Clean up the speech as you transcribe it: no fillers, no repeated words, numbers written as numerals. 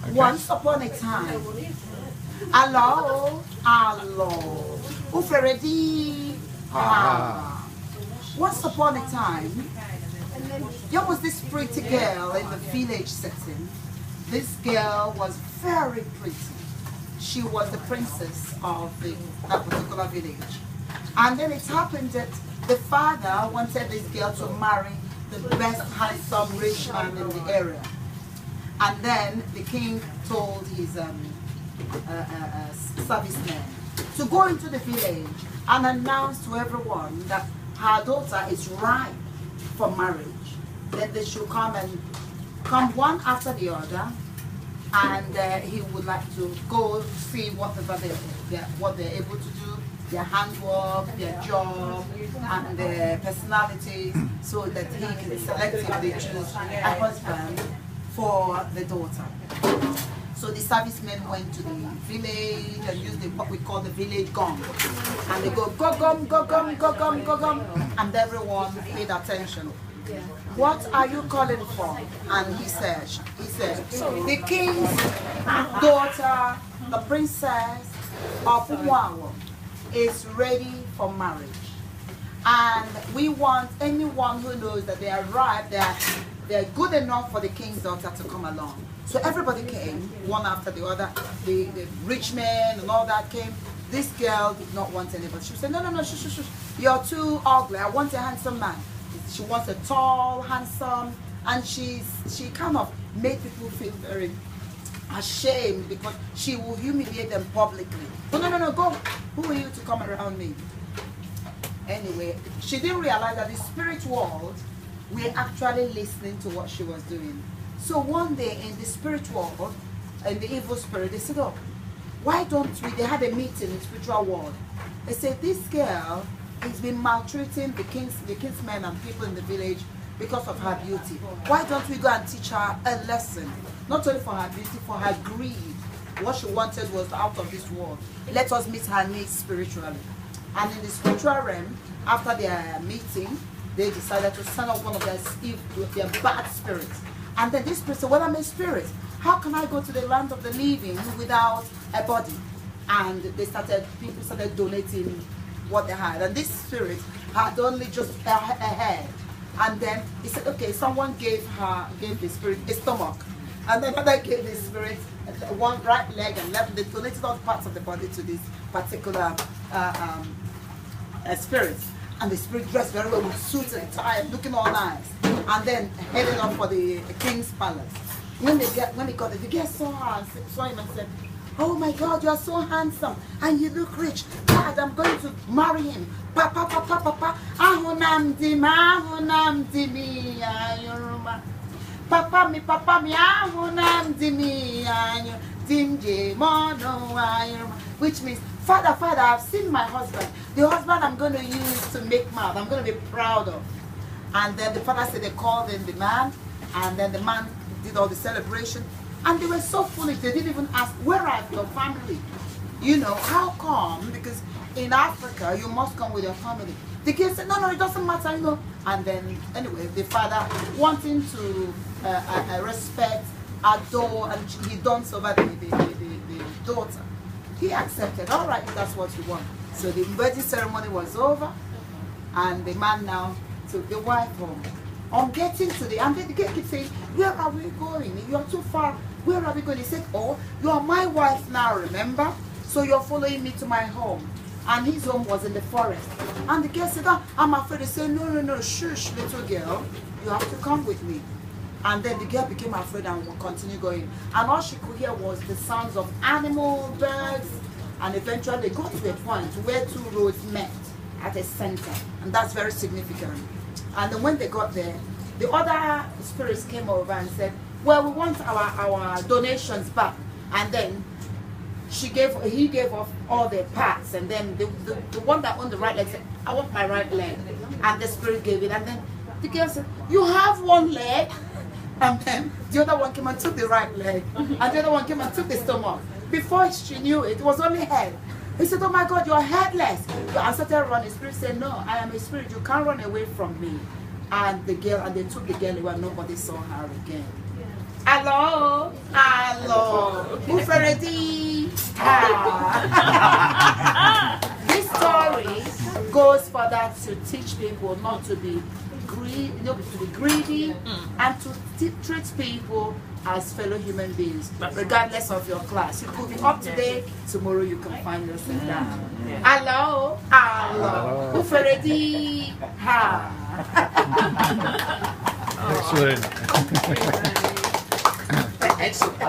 Okay. Once upon a time. Hello. Hello. Uferedi. Ah. Once upon a time, there was this pretty girl in the village setting. This girl was very pretty. She was the princess of that particular village. And then it happened that the father wanted this girl to marry the best handsome rich man in the area. And then the king told his servicemen to go into the village and announce to everyone that her daughter is ripe for marriage. Then they should come one after the other, and he would like to go see whatever what they're able to do, their handwork, their job, and their personalities, so that he can selectively choose a husband for the daughter. So the servicemen went to the village and used what we call the village gong. And they go, go gum, go gum, go gum, go gum. And everyone paid attention. What are you calling for? And he said, the king's daughter, the princess of Umuawo, is ready for marriage. And we want anyone who knows that they are ripe, they're good enough for the king's daughter to come along. So everybody came, one after the other. The rich men and all that came. This girl did not want anybody. She said, no, shush. You're too ugly. I want a handsome man. She wants a tall, handsome, and she kind of made people feel very ashamed because she will humiliate them publicly. No, go. Who are you to come around me? Anyway, she didn't realize that the spirit world were actually listening to what she was doing. So one day in the spirit world, in the evil spirit, they said, oh, why don't we, they had a meeting in the spiritual world. They said, this girl has been maltreating the king's men and people in the village because of her beauty. Why don't we go and teach her a lesson? Not only for her beauty, for her greed. What she wanted was out of this world. Let us meet her needs spiritually. And in the spiritual realm, after their meeting, they decided to send out one of their bad spirits. And then this spirit said, well, I'm a spirit. How can I go to the land of the living without a body? And people started donating what they had. And this spirit had only just a head. And then he said, okay, someone gave the spirit a stomach. And then another gave the spirit one right leg and left. They donated all parts of the body to this particular spirit. And the spirit dressed very well with suits and tie, looking all nice. And then headed off for the king's palace. When they got there, the guest saw him and said, oh my God, you are so handsome and you look rich. God, I'm going to marry him. Papa. Ahunam dimi ayuruma. Papa mi ahunam dimi ayur dimje mono ayuruma. Which means, Father, I've seen my husband. The husband I'm going to use to make mad. I'm going to be proud of. And then the father said they called in the man, and then the man did all the celebration. And they were so foolish, they didn't even ask, where are your family? You know, how come? Because in Africa, you must come with your family. The kid said, no, it doesn't matter, you know. And then, anyway, the father, wanting to respect, adore, and he dons over the daughter. He accepted, all right, that's what you want. So the wedding ceremony was over, and the man now took the wife home. On getting to and then the girl keeps saying, where are we going? You're too far. Where are we going? He said, oh, you are my wife now, remember? So you're following me to my home. And his home was in the forest. And the girl said, oh, I'm afraid. He said, no, shush, little girl. You have to come with me. And then the girl became afraid and would continue going. And all she could hear was the sounds of animals, birds. And eventually they got to a point where two roads met at a center. And that's very significant. And then when they got there, the other spirits came over and said, well, we want our donations back. And then he gave off all their parts. And then the one that owned the right leg said, I want my right leg. And the spirit gave it. And then the girl said, you have one leg? And then the other one came and took the right leg. And the other one came and took the stomach. Before she knew it, it was only head. He said, oh my God, you're headless. I started running. The spirit said, no, I am a spirit. You can't run away from me. And they took the girl away and nobody saw her again. Hello? Hello? Uferedi. This story goes further to teach people not to be greedy and to treat people as fellow human beings, regardless of your class. You could be up today, tomorrow you can find yourself down. Hello, hello. Uferedi. Excellent. Excellent.